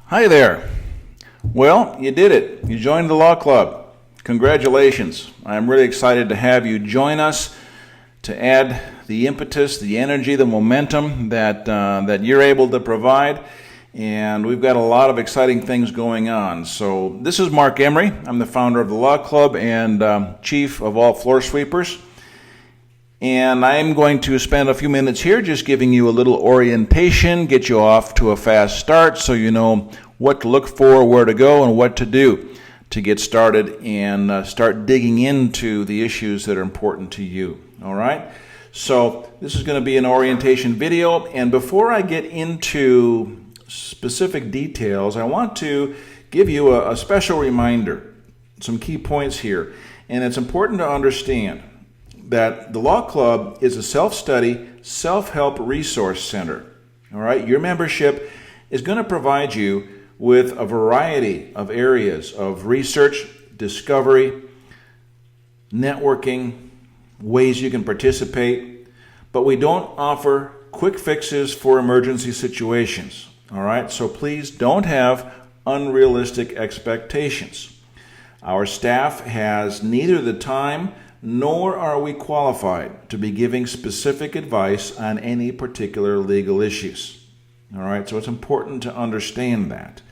Hi there. Well, you did it. You joined the law club. Congratulations. I'm really excited to have you join us to add the impetus, the energy, the momentum that you're able to provide. And we've got a lot of exciting things going on. So this is Mark Emery. I'm the founder of the law club and chief of all floor sweepers. And I'm going to spend a few minutes here just giving you a little orientation, get you off to a fast start so you know what to look for, where to go, and what to do to get started and start digging into the issues that are important to you. All right? So this is going to be an orientation video. And before I get into specific details, I want to give you a special reminder, some key points here. And it's important to understand that the Law Club is a self-study, self-help resource center. All right, your membership is going to provide you with a variety of areas of research, discovery, networking, ways you can participate, but we don't offer quick fixes for emergency situations. All right, so please don't have unrealistic expectations. Our staff has neither the time nor are we qualified to be giving specific advice on any particular legal issues. All right, so it's important to understand that.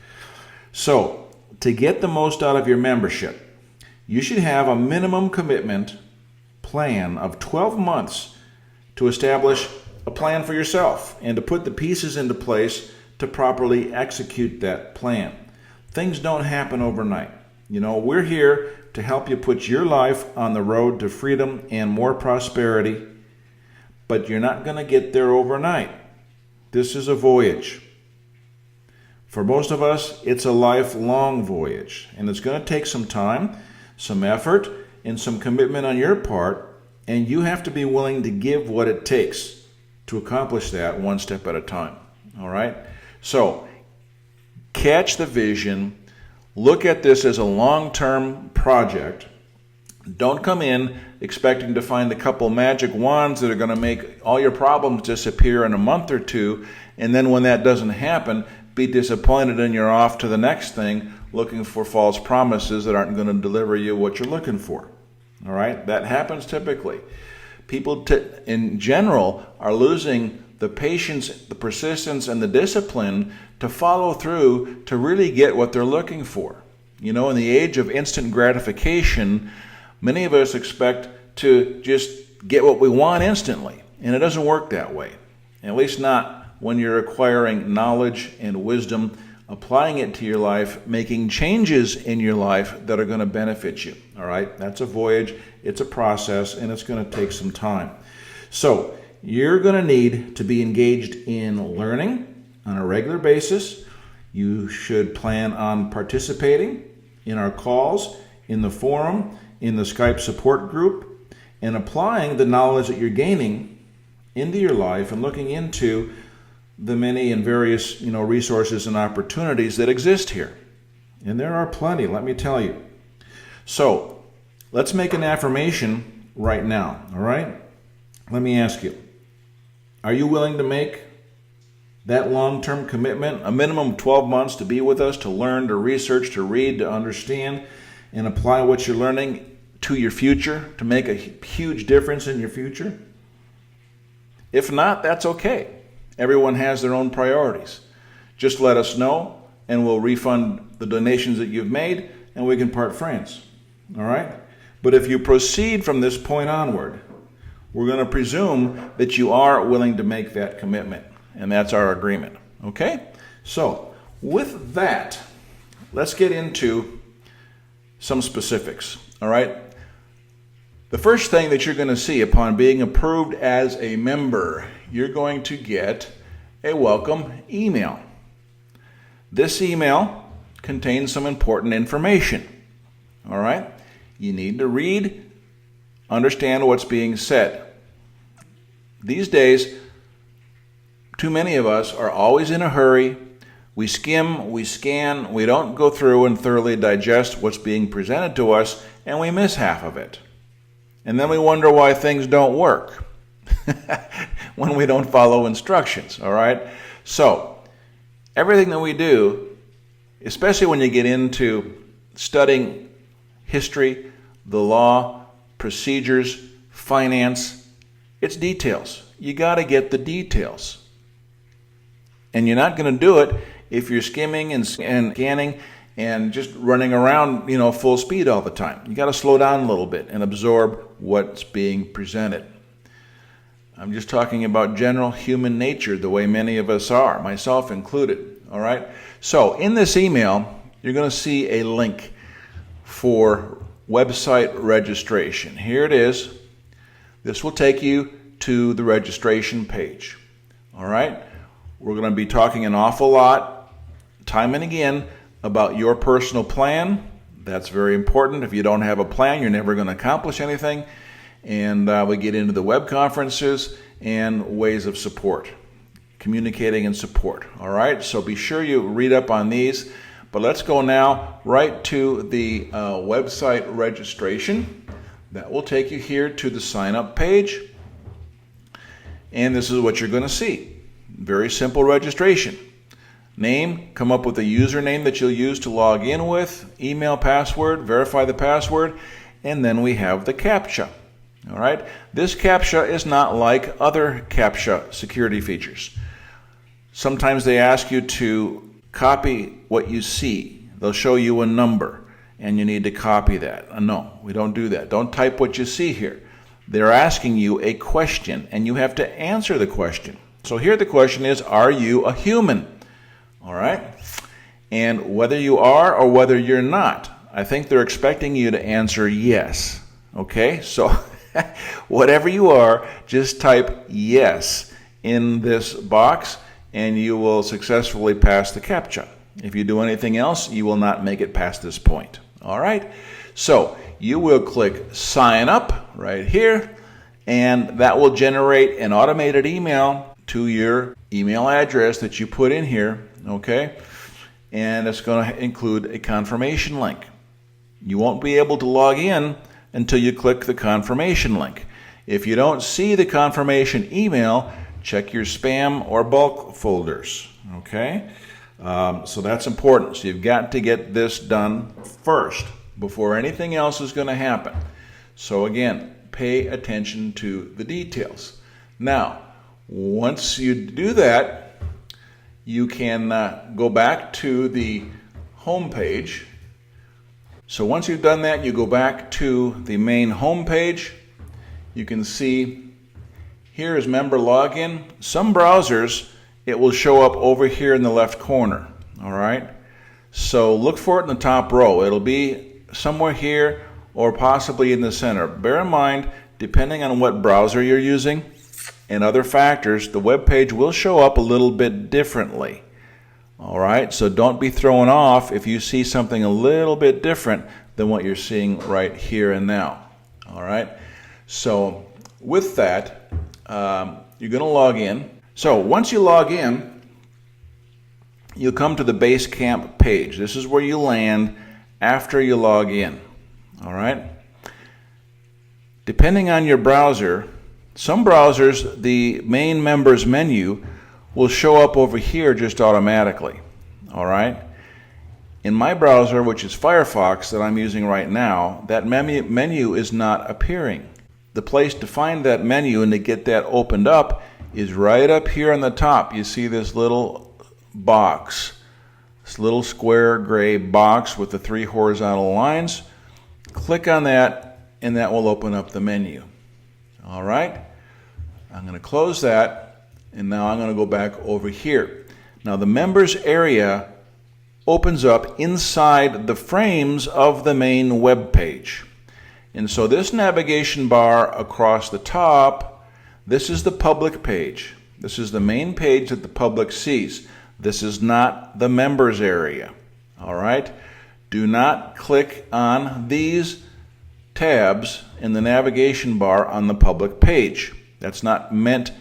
So, to get the most out of your membership, you should have a minimum commitment plan of 12 months to establish a plan for yourself and to put the pieces into place to properly execute that plan. Things don't happen overnight. You know, we're here to help you put your life on the road to freedom and more prosperity, but you're not going to get there overnight. This is a voyage. For most of us, it's a lifelong voyage, and it's going to take some time, some effort, and some commitment on your part, and you have to be willing to give what it takes to accomplish that one step at a time. All right? So, catch the vision. Look at this as a long-term project. Don't come in expecting to find a couple magic wands that are going to make all your problems disappear in a month or two, and then when that doesn't happen, be disappointed and you're off to the next thing looking for false promises that aren't going to deliver you what you're looking for. All right? That happens typically. People in general are losing the patience, the persistence, and the discipline to follow through to really get what they're looking for. You know, in the age of instant gratification, many of us expect to just get what we want instantly, and it doesn't work that way. At least not when you're acquiring knowledge and wisdom, applying it to your life, making changes in your life that are going to benefit you. All right? That's a voyage, it's a process, and it's going to take some time. So, you're going to need to be engaged in learning on a regular basis. You should plan on participating in our calls, in the forum, in the Skype support group, and applying the knowledge that you're gaining into your life and looking into the many and various, resources and opportunities that exist here. And there are plenty, let me tell you. So, let's make an affirmation right now, all right? Let me ask you. Are you willing to make that long-term commitment, a minimum of 12 months to be with us, to learn, to research, to read, to understand, and apply what you're learning to your future, to make a huge difference in your future? If not, that's okay. Everyone has their own priorities. Just let us know, and we'll refund the donations that you've made, and we can part friends. All right? But if you proceed from this point onward, we're going to presume that you are willing to make that commitment, and that's our agreement, okay? So, with that, let's get into some specifics, all right? The first thing that you're going to see upon being approved as a member, you're going to get a welcome email. This email contains some important information, all right? You need to read, understand what's being said. These days, too many of us are always in a hurry. We skim, we scan, we don't go through and thoroughly digest what's being presented to us, and we miss half of it. And then we wonder why things don't work when we don't follow instructions, all right? So, everything that we do especially when you get into studying history, the law, procedures, finance. It's details. You got to get the details. And you're not going to do it if you're skimming and scanning and just running around, full speed all the time. You got to slow down a little bit and absorb what's being presented. I'm just talking about general human nature, the way many of us are, myself included. All right? So in this email, you're going to see a link for website registration. Here it is. This will take you to the registration page. All right? We're going to be talking an awful lot, time and again, about your personal plan. That's very important. If you don't have a plan, you're never going to accomplish anything. And we get into the web conferences and ways of support, communicating and support. All right? So be sure you read up on these. But let's go now right to the website registration. That will take you here to the sign up page. And this is what you're going to see. Very simple registration. Name, come up with a username that you'll use to log in with, email, password, verify the password, and then we have the CAPTCHA. All right? This CAPTCHA is not like other CAPTCHA security features. Sometimes they ask you to copy what you see. They'll show you a number, and you need to copy that. No, we don't do that. Don't type what you see here. They're asking you a question, and you have to answer the question. So here the question is, are you a human? All right? And whether you are or whether you're not, I think they're expecting you to answer yes. Okay? So whatever you are, just type yes in this box, and you will successfully pass the CAPTCHA. If you do anything else, you will not make it past this point. All right? So you will click sign up right here, and that will generate an automated email to your email address that you put in here, okay? And it's going to include a confirmation link. You won't be able to log in until you click the confirmation link. If you don't see the confirmation email, check your spam or bulk folders, okay? So that's important. So you've got to get this done first before anything else is going to happen. So again, pay attention to the details. Now, once you do that, you can go back to the home page. So once you've done that, you go back to the main home page. You can see here is member login. Some browsers, it will show up over here in the left corner. All right? So look for it in the top row. It'll be somewhere here or possibly in the center. Bear in mind, depending on what browser you're using and other factors, the web page will show up a little bit differently. All right? So don't be thrown off if you see something a little bit different than what you're seeing right here and now. All right? So with that, you're going to log in. So once you log in, you'll come to the Basecamp page. This is where you land after you log in. All right? Depending on your browser, some browsers, the main members menu will show up over here just automatically. All right? In my browser, which is Firefox that I'm using right now, that menu is not appearing. The place to find that menu and to get that opened up is right up here on the top. You see this little box, this little square gray box with the 3 horizontal lines. Click on that, and that will open up the menu. All right? I'm going to close that, and now I'm going to go back over here. Now the members area opens up inside the frames of the main web page. And so this navigation bar across the top, this is the public page. This is the main page that the public sees. This is not the members area. All right? Do not click on these tabs in the navigation bar on the public page. That's not meant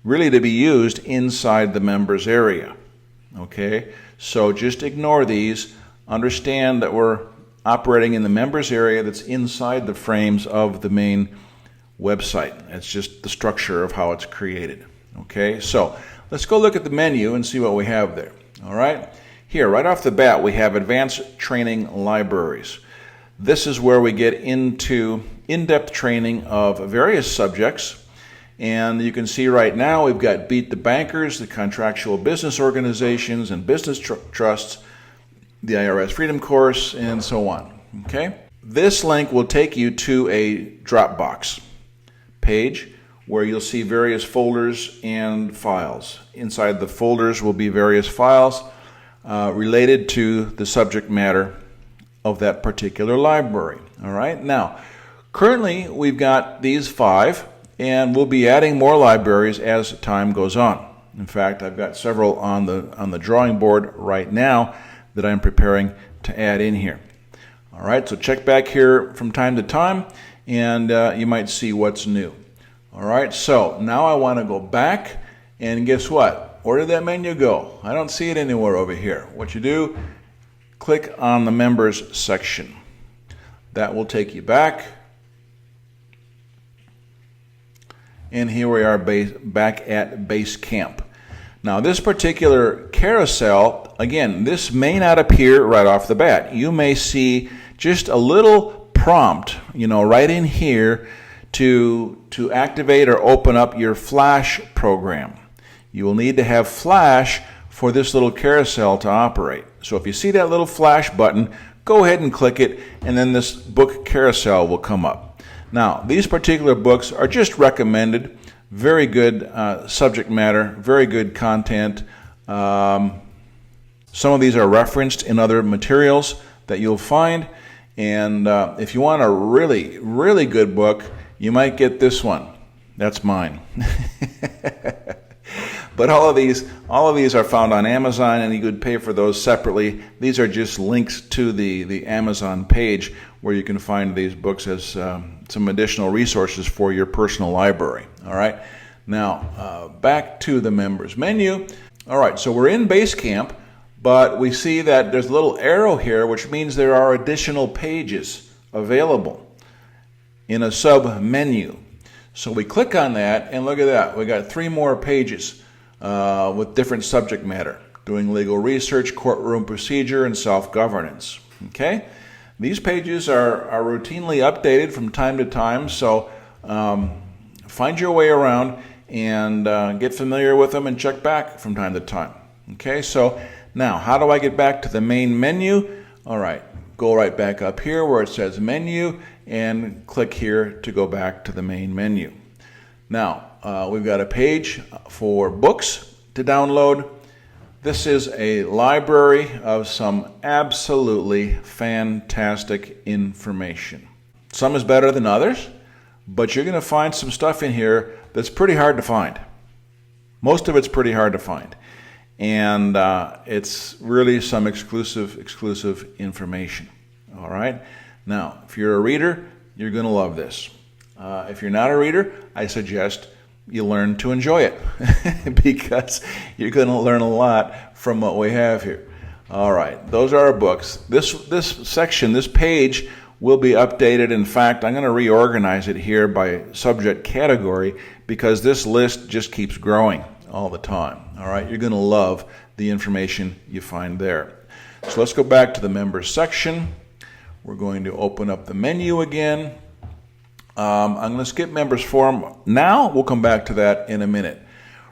really to be used inside the members area. Okay? So just ignore these. Understand that we're operating in the members area that's inside the frames of the main website. It's just the structure of how it's created. Okay? So let's go look at the menu and see what we have there. All right? Here, right off the bat, we have Advanced Training Libraries. This is where we get into in-depth training of various subjects. And you can see right now we've got Beat the Bankers, the Contractual Business Organizations and Business Trusts, the IRS Freedom Course, and so on. Okay? This link will take you to a Dropbox page where you'll see various folders and files. Inside the folders will be various files related to the subject matter of that particular library. All right. Now, currently we've got these 5, and we'll be adding more libraries as time goes on. In fact, I've got several on the drawing board right now that I'm preparing to add in here. All right. So check back here from time to time, and you might see what's new. All right. So now I want to go back, and guess what? Where did that menu go? I don't see it anywhere over here. What you do, click on the members section. That will take you back. And here we are back at base camp. Now this particular carousel, again, this may not appear right off the bat. You may see just a little prompt, right in here to activate or open up your Flash program. You will need to have Flash for this little carousel to operate. So if you see that little Flash button, go ahead and click it, and then this book carousel will come up. Now, these particular books are just recommended. Very good subject matter, very good content. Some of these are referenced in other materials that you'll find. And if you want a really, really good book, you might get this one. That's mine. But all of these are found on Amazon, and you could pay for those separately. These are just links to the Amazon page where you can find these books as some additional resources for your personal library. All right. Now, back to the members menu. All right, so we're in base camp, but we see that there's a little arrow here, which means there are additional pages available in a sub-menu. So we click on that, and look at that. We got 3 more pages with different subject matter: doing legal research, courtroom procedure, and self-governance. Okay? These pages are routinely updated from time to time, so find your way around and get familiar with them and check back from time to time. Okay, so now how do I get back to the main menu? All right, go right back up here where it says menu and click here to go back to the main menu. Now, we've got a page for books to download. This is a library of some absolutely fantastic information. Some is better than others, but you're going to find some stuff in here that's pretty hard to find. Most of it's pretty hard to find. And it's really some exclusive information. All right? Now, if you're a reader, you're going to love this. If you're not a reader, I suggest you learn to enjoy it because you're going to learn a lot from what we have here. All right, those are our books. This section, this page will be updated. In fact, I'm going to reorganize it here by subject category because this list just keeps growing all the time. All right, you're going to love the information you find there. So let's go back to the members section. We're going to open up the menu again. I'm going to skip members forum now. We'll come back to that in a minute.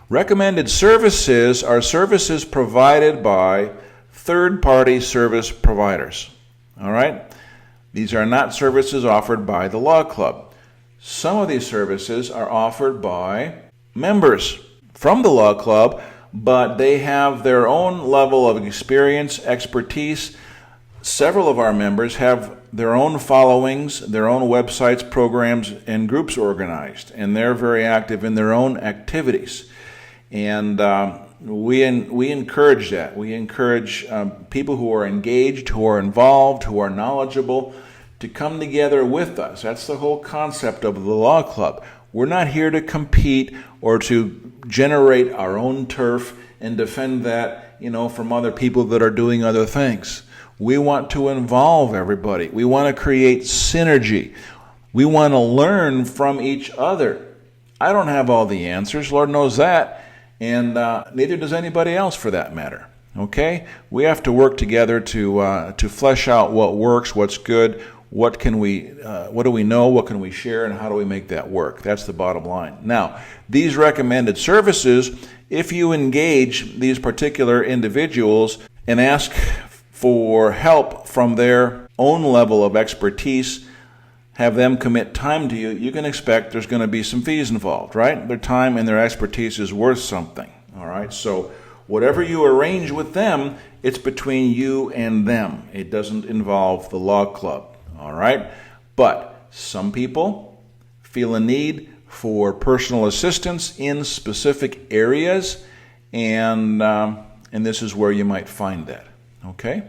Recommended services are services provided by third-party service providers. All right? These are not services offered by the Law Club. Some of these services are offered by members from the Law Club, but they have their own level of experience, expertise. Several of our members have their own followings, their own websites, programs, and groups organized, and they're very active in their own activities. And we encourage that. We encourage people who are engaged, who are involved, who are knowledgeable, to come together with us. That's the whole concept of the Law Club. We're not here to compete or to generate our own turf and defend that, from other people that are doing other things. We want to involve everybody. We want to create synergy. We want to learn from each other. I don't have all the answers. Lord knows that. And neither does anybody else for that matter. Okay? We have to work together to flesh out what works, what's good, what do we know, what can we share, and how do we make that work? That's the bottom line. Now, these recommended services, if you engage these particular individuals and ask for help from their own level of expertise, have them commit time to you, you can expect there's going to be some fees involved, right? Their time and their expertise is worth something, all right? So whatever you arrange with them, it's between you and them. It doesn't involve the law club, all right? But some people feel a need for personal assistance in specific areas, and this is where you might find that, okay?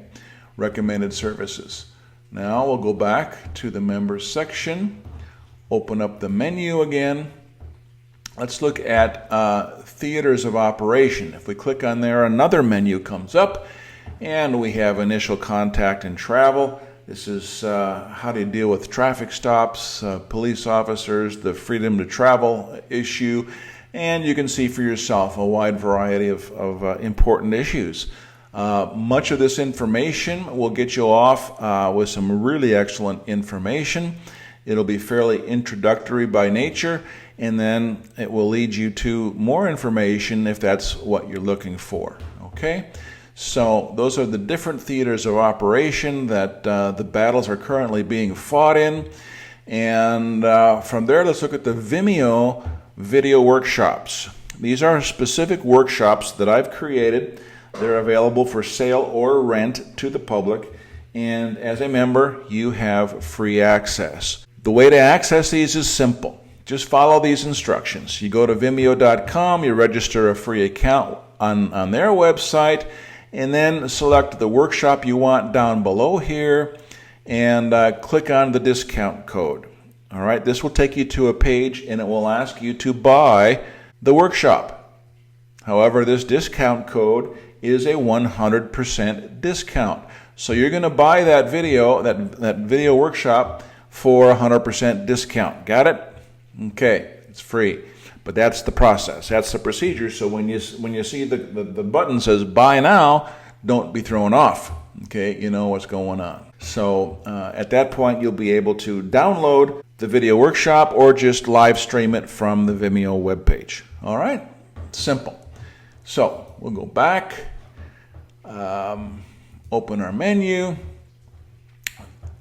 Recommended services. Now we'll go back to the members section, open up the menu again. Let's look at theaters of operation. If we click on there, another menu comes up, and we have initial contact and travel. This is how to deal with traffic stops, police officers, the freedom to travel issue, and you can see for yourself a wide variety of important issues. Much of this information will get you off with some really excellent information. It'll be fairly introductory by nature, and then it will lead you to more information if that's what you're looking for. Okay? So those are the different theaters of operation that the battles are currently being fought in. And from there, let's look at the Vimeo video workshops. These are specific workshops that I've created. They're available for sale or rent to the public, and as a member, you have free access. The way to access these is simple. Just follow these instructions. You go to Vimeo.com, you register a free account on their website, and then select the workshop you want down below here, and click on the discount code. All right, this will take you to a page, and it will ask you to buy the workshop. However, this discount code is a 100% discount. So you're going to buy that video workshop for 100% discount. Got it? Okay, it's free. But that's the process. That's the procedure. So when you see the button says buy now, don't be thrown off. Okay, you know what's going on. So at that point, you'll be able to download the video workshop or just live stream it from the Vimeo webpage. All right? Simple. So we'll go back, open our menu,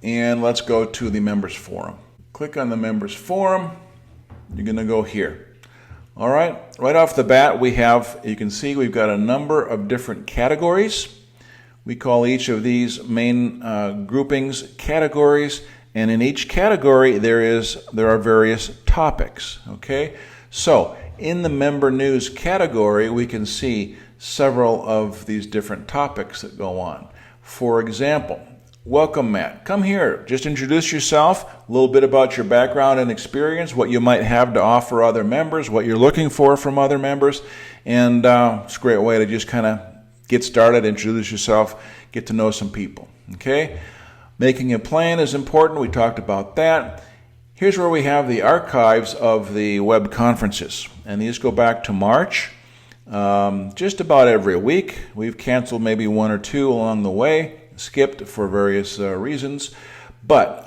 and let's go to the members forum. Click on the members forum. You're going to go here. All right. Right off the bat, you can see we've got a number of different categories. We call each of these main groupings categories, and in each category there are various topics. Okay. So in the member news category, we can see several of these different topics that go on. For example, welcome, Matt. Come here. Just introduce yourself, a little bit about your background and experience, what you might have to offer other members, what you're looking for from other members, and it's a great way to just kind of get started, introduce yourself, get to know some people. Okay? Making a plan is important. We talked about that. Here's where we have the archives of the web conferences, and these go back to March, just about every week. We've canceled maybe one or two along the way, skipped for various reasons, but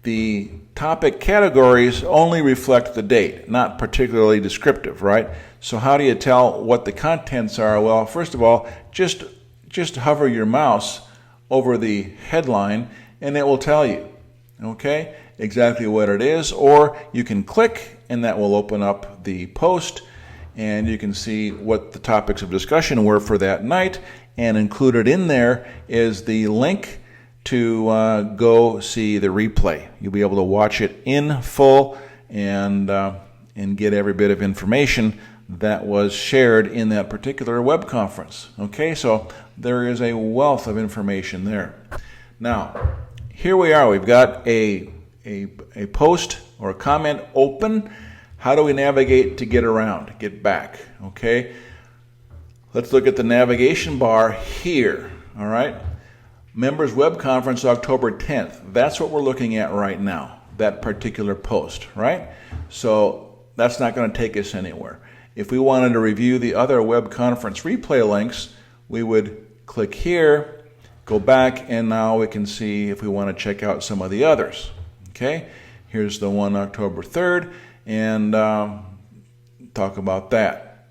the topic categories only reflect the date, not particularly descriptive, right? So how do you tell what the contents are? Well, first of all, just hover your mouse over the headline, and it will tell you, okay, exactly what it is, or you can click and that will open up the post and you can see what the topics of discussion were for that night, and included in there is the link to go see the replay. You'll be able to watch it in full and get every bit of information that was shared in that particular web conference. Okay, so there is a wealth of information there. Now, here we are. We've got a post or a comment open. How do we navigate to get around, get back? Okay, let's look at the navigation bar here. All right, Members Web Conference October 10th. That's what we're looking at right now, that particular post, right? So that's not going to take us anywhere. If we wanted to review the other web conference replay links, we would click here, go back, and now we can see if we want to check out some of the others. Okay, here's the one October 3rd, and talk about that.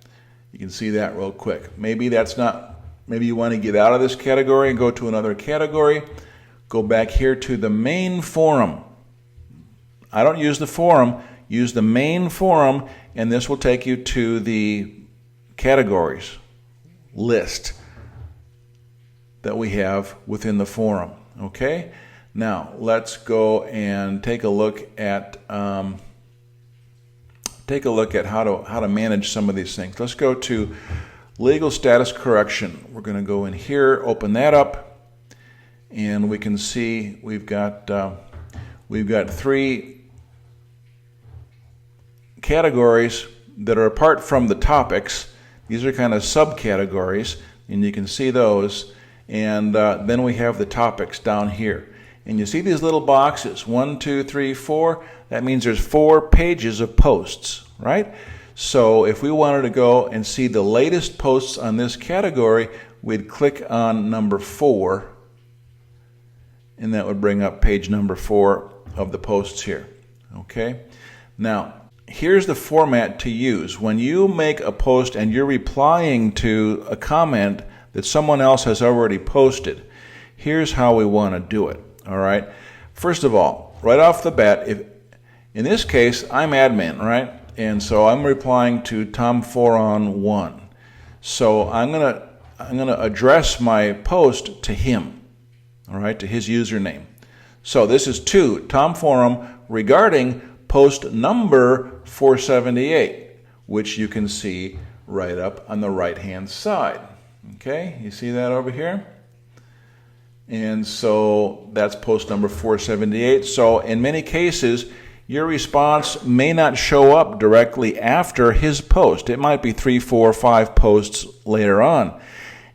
You can see that real quick. Maybe you want to get out of this category and go to another category. Go back here to the main forum. I don't use the forum, use the main forum, and this will take you to the categories list that we have within the forum. Okay? Now, let's go and take a look at how to manage some of these things. Let's go to legal status correction. We're going to go in here, open that up, and we can see we've got 3 categories that are apart from the topics. These are kind of subcategories, and you can see those. And then we have the topics down here. And you see these little boxes, 1, 2, 3, 4. That means there's 4 pages of posts, right? So if we wanted to go and see the latest posts on this category, we'd click on number 4, and that would bring up page number 4 of the posts here. Okay? Now, here's the format to use. When you make a post and you're replying to a comment that someone else has already posted, here's how we want to do it. All right? First of all, right off the bat, in this case, I'm admin, right? And so I'm replying to Tom Foron 1. So I'm gonna address my post to him, all right, to his username. So this is to Tom Forum regarding post number 478, which you can see right up on the right-hand side. Okay, you see that over here? And so that's post number 478. So in many cases, your response may not show up directly after his post. It might be 3, 4, 5 posts later on.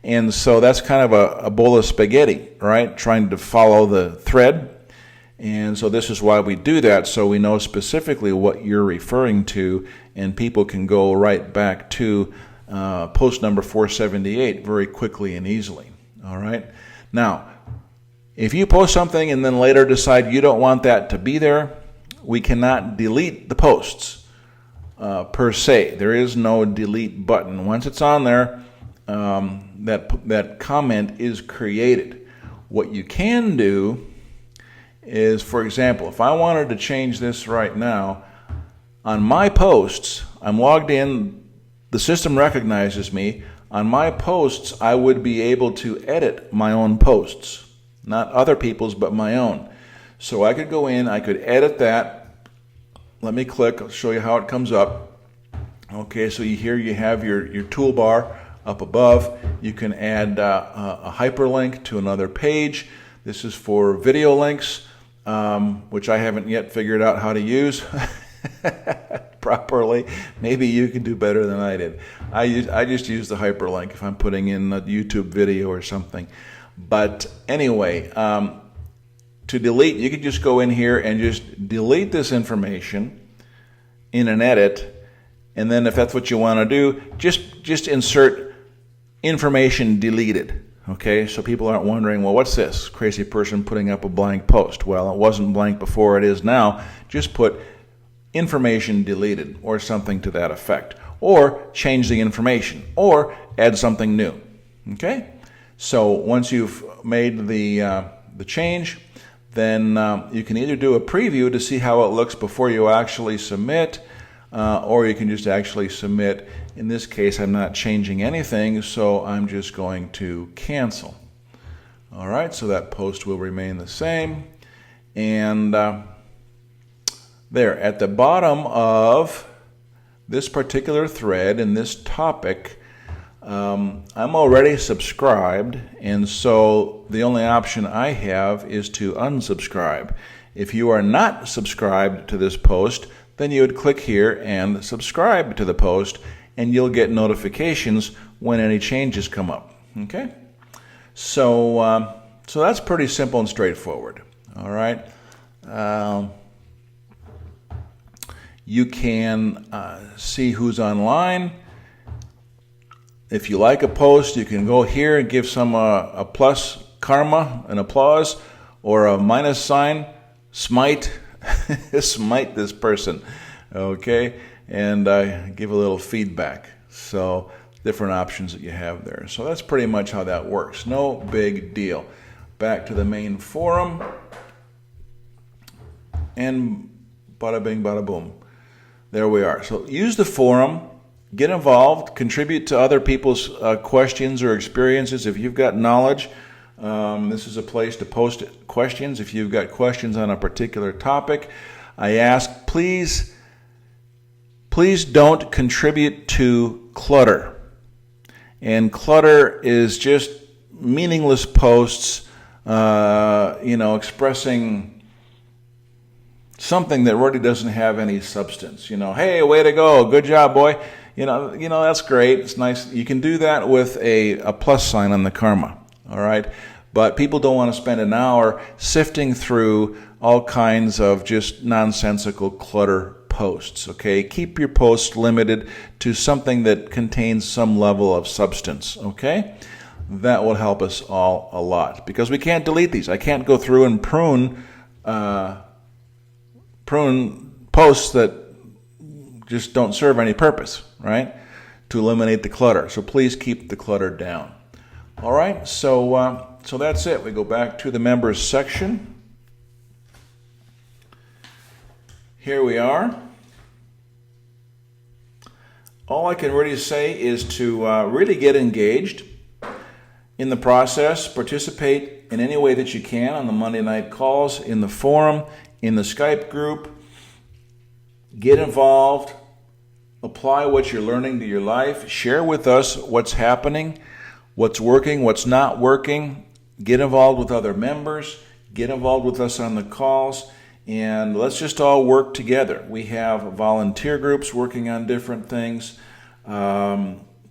And so that's kind of a bowl of spaghetti, right? Trying to follow the thread. And so this is why we do that, so we know specifically what you're referring to, and people can go right back to post number 478 very quickly and easily. All right? Now, if you post something and then later decide you don't want that to be there, we cannot delete the posts per se. There is no delete button. Once it's on there, that comment is created. What you can do is, for example, if I wanted to change this right now, on my posts, I'm logged in, the system recognizes me. On my posts, I would be able to edit my own posts, not other people's, but my own. So I could go in, I could edit that. Let me click, I'll show you how it comes up. Okay, so here you have your toolbar up above. You can add a hyperlink to another page. This is for video links, which I haven't yet figured out how to use properly. Maybe you can do better than I did. I just use the hyperlink if I'm putting in a YouTube video or something. But anyway, to delete, you can just go in here and just delete this information in an edit, and then if that's what you want to do, just insert information deleted. Okay, so people aren't wondering, well, what's this crazy person putting up a blank post? Well, it wasn't blank before, it is now. Just put information deleted or something to that effect, or change the information, or add something new. Okay, so once you've made the change, then you can either do a preview to see how it looks before you actually submit, or you can just actually submit. In this case, I'm not changing anything, so I'm just going to cancel. All right, so that post will remain the same. And there, at the bottom of this particular thread in this topic, I'm already subscribed, and so the only option I have is to unsubscribe. If you are not subscribed to this post, then you would click here and subscribe to the post, and you'll get notifications when any changes come up. Okay? So that's pretty simple and straightforward. All right? You can see who's online. If you like a post, you can go here and give some a plus karma, an applause, or a minus sign, smite, smite this person, okay? And give a little feedback. So different options that you have there. So that's pretty much how that works. No big deal. Back to the main forum. And bada bing, bada boom. There we are. So use the forum. Get involved. Contribute to other people's questions or experiences. If you've got knowledge, this is a place to post questions. If you've got questions on a particular topic, I ask, please don't contribute to clutter. And clutter is just meaningless posts, expressing something that really doesn't have any substance. Hey, way to go, good job, boy. That's great. It's nice. You can do that with a plus sign on the karma. All right. But people don't want to spend an hour sifting through all kinds of just nonsensical clutter posts, okay? Keep your posts limited to something that contains some level of substance, okay? That will help us all a lot because we can't delete these. I can't go through and prune posts that just don't serve any purpose, right? To eliminate the clutter. So please keep the clutter down. All right, so that's it. We go back to the members section. Here we are. All I can really say is to really get engaged in the process, participate in any way that you can on the Monday night calls, in the forum, in the Skype group. Get involved, apply what you're learning to your life, share with us what's happening, what's working, what's not working. Get involved with other members, get involved with us on the calls, and let's just all work together. We have volunteer groups working on different things.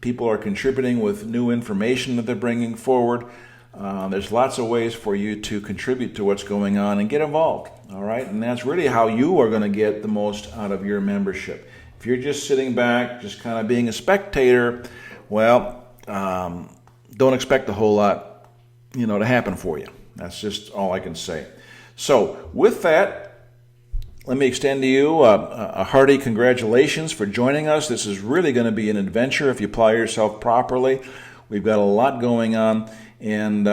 People are contributing with new information that they're bringing forward. There's lots of ways for you to contribute to what's going on and get involved, all right? And that's really how you are going to get the most out of your membership. If you're just sitting back, just kind of being a spectator, well, don't expect a whole lot, to happen for you. That's just all I can say. So with that, let me extend to you a hearty congratulations for joining us. This is really going to be an adventure if you apply yourself properly. We've got a lot going on. And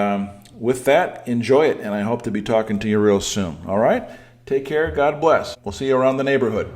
with that, enjoy it. And I hope to be talking to you real soon. All right? Take care. God bless. We'll see you around the neighborhood.